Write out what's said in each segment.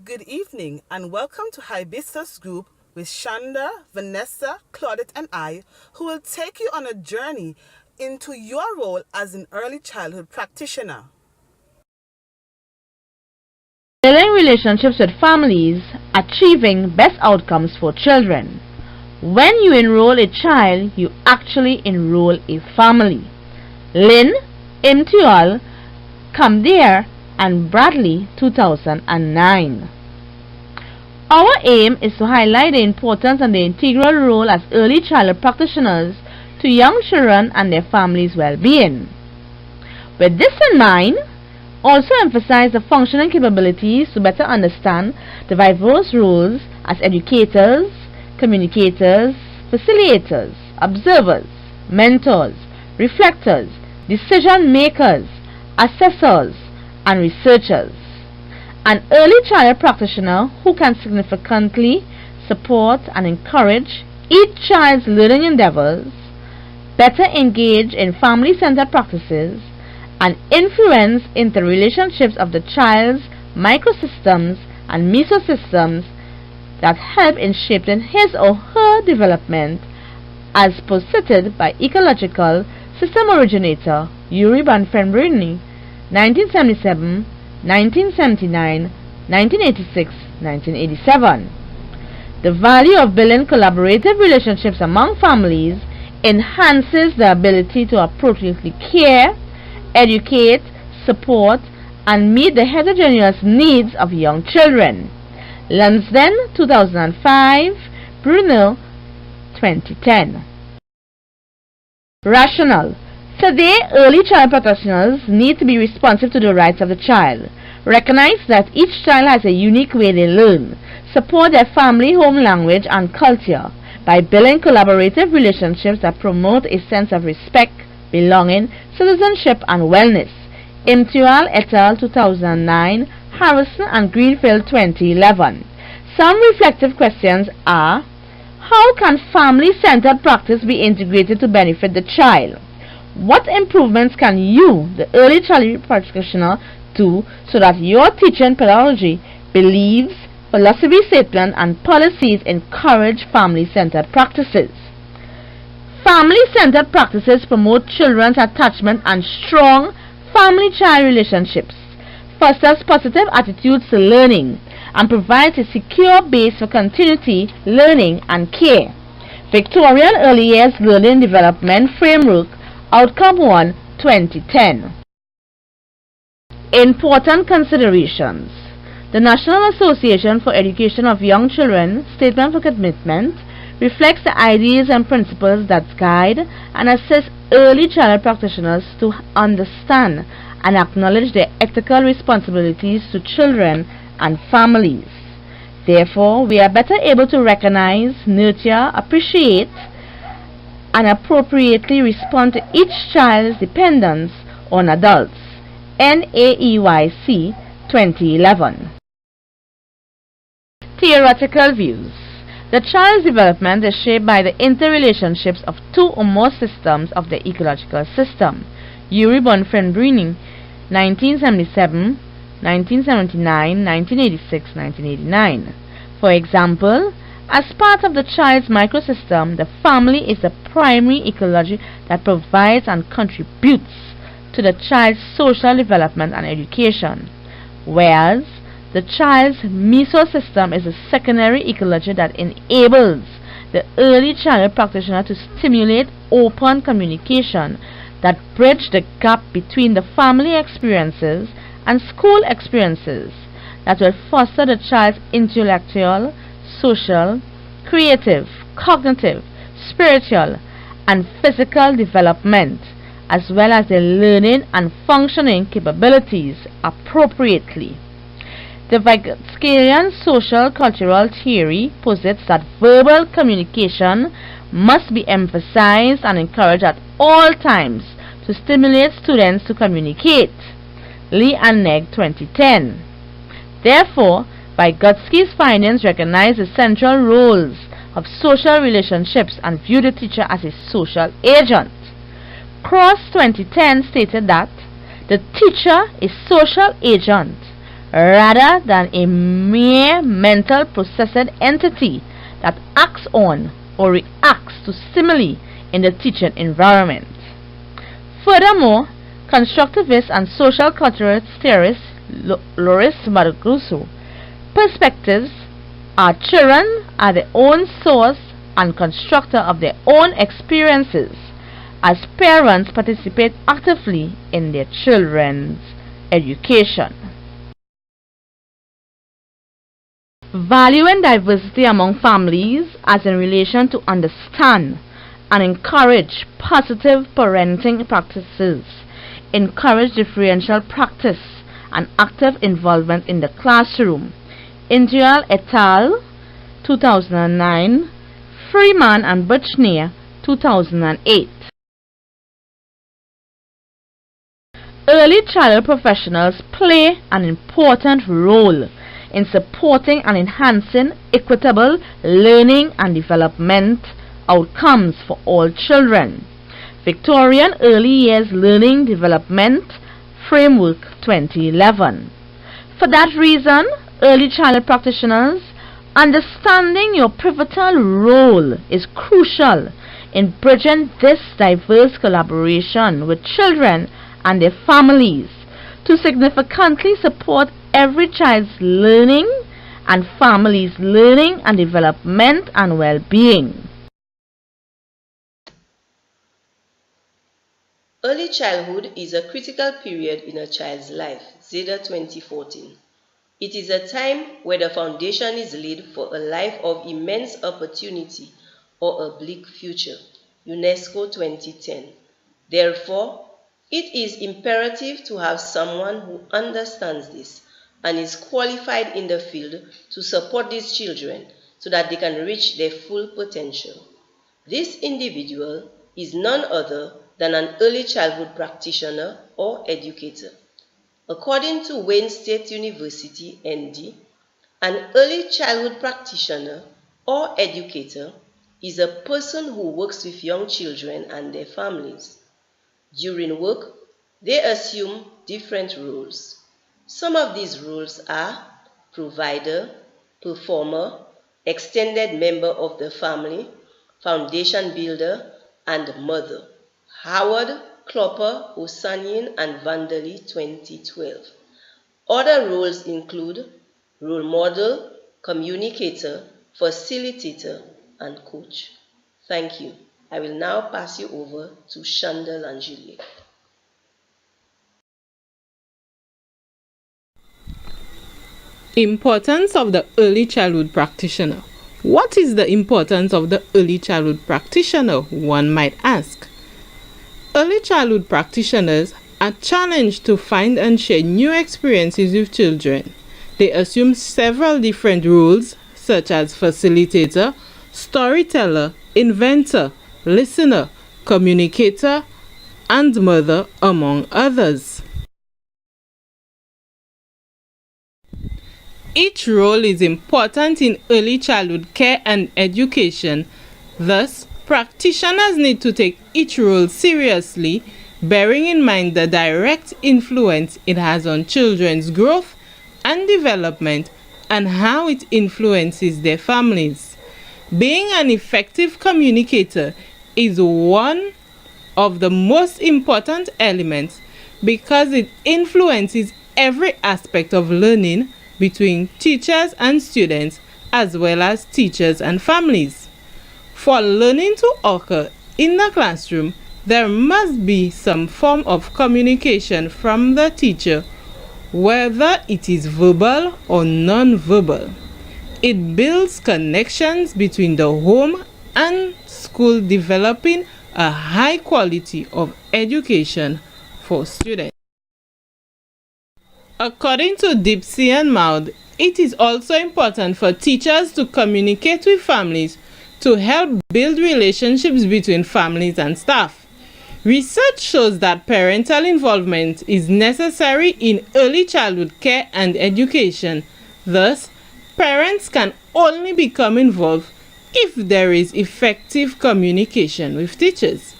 Good evening and welcome to Hibiscus Group with Shander, Vanessa, Claudette and I, who will take you on a journey into your role as an early childhood practitioner. Building relationships with families, achieving best outcomes for children. When you enroll a child, you actually enroll a family. Lynn, Imtial, Kamdare and Bradley, 2009. Our aim is to highlight the importance and the integral role as early childhood practitioners to young children and their families' well-being. With this in mind, also emphasize the functioning capabilities to better understand the diverse roles as educators, communicators, facilitators, observers, mentors, reflectors, decision makers, assessors, and researchers. An early child practitioner who can significantly support and encourage each child's learning endeavors, better engage in family-centered practices, and influence interrelationships of the child's microsystems and mesosystems that help in shaping his or her development, as posited by ecological system originator Yuri Bonfenbrini, 1977, 1979, 1986, 1987. The value of building collaborative relationships among families enhances the ability to appropriately care, educate, support, and meet the heterogeneous needs of young children. Lunsden, 2005, Bruno, 2010. Rationale. Today, early child practitioners need to be responsive to the rights of the child, recognize that each child has a unique way they learn, support their family home language and culture by building collaborative relationships that promote a sense of respect, belonging, citizenship, and wellness. Imtial et al. 2009, Harrison and Greenfield 2011. Some reflective questions are: how can family-centered practice be integrated to benefit the child? What improvements can you, the early childhood practitioner, do so that your teaching pedagogy, beliefs, philosophy statement, and policies encourage family-centered practices? Family-centered practices promote children's attachment and strong family-child relationships, fosters positive attitudes to learning, and provides a secure base for continuity, learning, and care. Victorian Early Years Learning Development Framework, Outcome 1, 2010. Important considerations. The National Association for Education of Young Children Statement for Commitment reflects the ideas and principles that guide and assist early childhood practitioners to understand and acknowledge their ethical responsibilities to children and families. Therefore, we are better able to recognize, nurture, appreciate, and appropriately respond to each child's dependence on adults. NAEYC 2011. Theoretical views. The child's development is shaped by the interrelationships of two or more systems of the ecological system. Yuri Bonfenbrini, 1977, 1979, 1986, 1989. For example, as part of the child's microsystem, the family is the primary ecology that provides and contributes to the child's social development and education, whereas the child's mesosystem is a secondary ecology that enables the early childhood practitioner to stimulate open communication that bridge the gap between the family experiences and school experiences, that will foster the child's intellectual, social, creative, cognitive, spiritual, and physical development, as well as their learning and functioning capabilities appropriately. The Vygotskyrian social cultural theory posits that verbal communication must be emphasized and encouraged at all times to stimulate students to communicate. Lee and Neg 2010. Therefore, Vygotsky's findings recognize the central roles of social relationships and view the teacher as a social agent. Cross 2010 stated that the teacher is social agent rather than a mere mental processed entity that acts on or reacts to stimuli in the teaching environment. Furthermore, constructivist and social cultural theorist Loris Marguso perspectives are children are their own source and constructor of their own experiences, as parents participate actively in their children's education. Valuing diversity among families as in relation to understand and encourage positive parenting practices, encourage differential practice and active involvement in the classroom. Indial et al. 2009, Freeman and Birchner 2008. Early childhood professionals play an important role in supporting and enhancing equitable learning and development outcomes for all children. Victorian Early Years Learning Development Framework 2011. For that reason, early childhood practitioners, understanding your pivotal role is crucial in bridging this diverse collaboration with children and their families to significantly support every child's learning and family's learning and development and well-being. Early childhood is a critical period in a child's life, Zeta 2014. It is a time where the foundation is laid for a life of immense opportunity or a bleak future, UNESCO 2010. Therefore, it is imperative to have someone who understands this and is qualified in the field to support these children so that they can reach their full potential. This individual is none other than an early childhood practitioner or educator. According to Wayne State University, ND, an early childhood practitioner or educator is a person who works with young children and their families. During work, they assume different roles. Some of these roles are provider, performer, extended member of the family, foundation builder, and mother. Howard, Klopper, Osanian, and Vandali 2012. Other roles include role model, communicator, facilitator, and coach. Thank you. I will now pass you over to Shander Langellier. Importance of the early childhood practitioner. What is the importance of the early childhood practitioner, one might ask? Early childhood practitioners are challenged to find and share new experiences with children. They assume several different roles such as facilitator, storyteller, inventor, listener, communicator, and mother, among others. Each role is important in early childhood care and education. Thus, practitioners need to take each role seriously, bearing in mind the direct influence it has on children's growth and development and how it influences their families. Being an effective communicator is one of the most important elements because it influences every aspect of learning between teachers and students as well as teachers and families. For learning to occur in the classroom, there must be some form of communication from the teacher, whether it is verbal or non-verbal. It builds connections between the home and school, developing a high quality of education for students. According to Dipsey and Maud, it is also important for teachers to communicate with families to help build relationships between families and staff. Research shows that parental involvement is necessary in early childhood care and education. Thus, parents can only become involved if there is effective communication with teachers.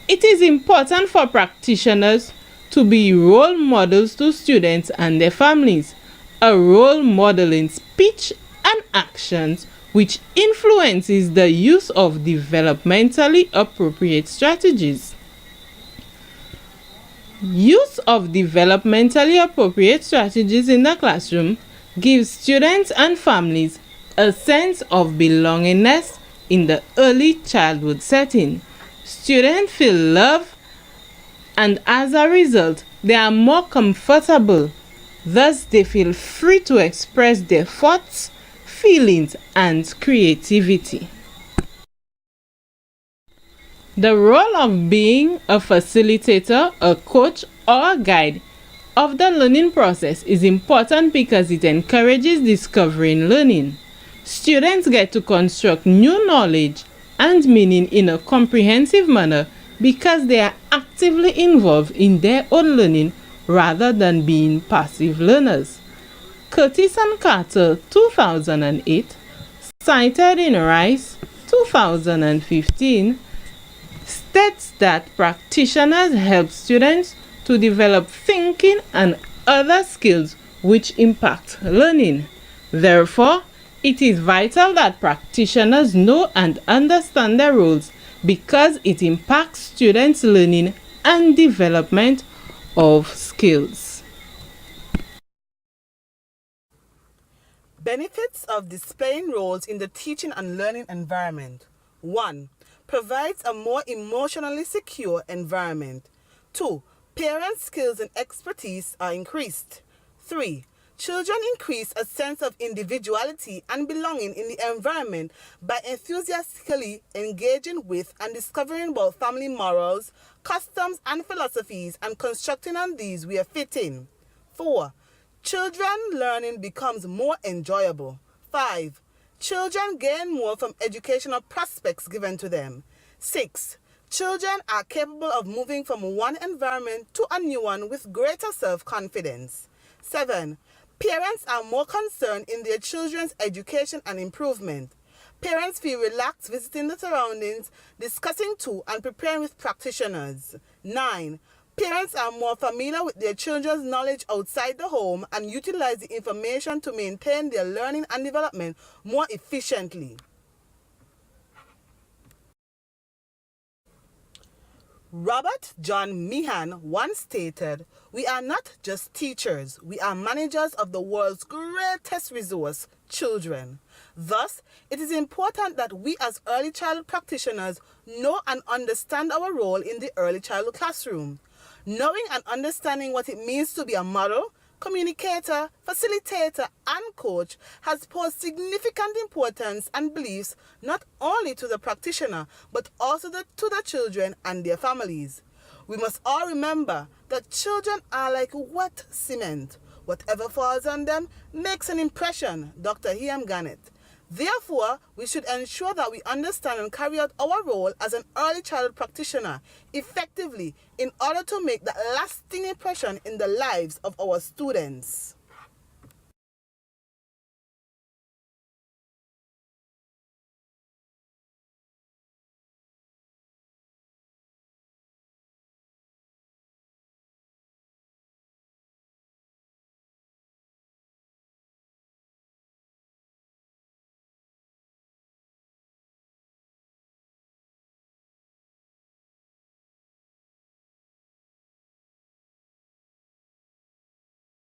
It is important for practitioners to be role models to students and their families, a role model in speech and actions, which influences the use of developmentally appropriate strategies. Use of developmentally appropriate strategies in the classroom gives students and families a sense of belongingness in the early childhood setting. Students feel love, and as a result, they are more comfortable. Thus, they feel free to express their thoughts, feelings, and creativity. The role of being a facilitator, a coach, or a guide of the learning process is important because it encourages discovery in learning. Students get to construct new knowledge and meaning in a comprehensive manner because they are actively involved in their own learning rather than being passive learners. Curtis and Carter, 2008, cited in Rice, 2015, states that practitioners help students to develop thinking and other skills which impact learning. Therefore, it is vital that practitioners know and understand their roles because it impacts students' learning and development of skills. Benefits of displaying roles in the teaching and learning environment. 1. Provides a more emotionally secure environment. 2. Parent skills and expertise are increased. 3. Children increase a sense of individuality and belonging in the environment by enthusiastically engaging with and discovering about family morals, customs, and philosophies and constructing on these where fitting. 4. Children learning becomes more enjoyable. 5. Children gain more from educational prospects given to them. 6. Children are capable of moving from one environment to a new one with greater self-confidence. 7. Parents are more concerned in their children's education and improvement. Parents feel relaxed visiting the surroundings, discussing to and preparing with practitioners. 9. Parents are more familiar with their children's knowledge outside the home and utilize the information to maintain their learning and development more efficiently. Robert John Meehan once stated, "We are not just teachers, we are managers of the world's greatest resource, children." Thus, it is important that we as early childhood practitioners know and understand our role in the early childhood classroom. Knowing and understanding what it means to be a model, communicator, facilitator, and coach has posed significant importance and beliefs not only to the practitioner but also to the children and their families. We must all remember that children are like wet cement. Whatever falls on them makes an impression, Dr. Hiam Garnett. Therefore, we should ensure that we understand and carry out our role as an early childhood practitioner effectively in order to make that lasting impression in the lives of our students.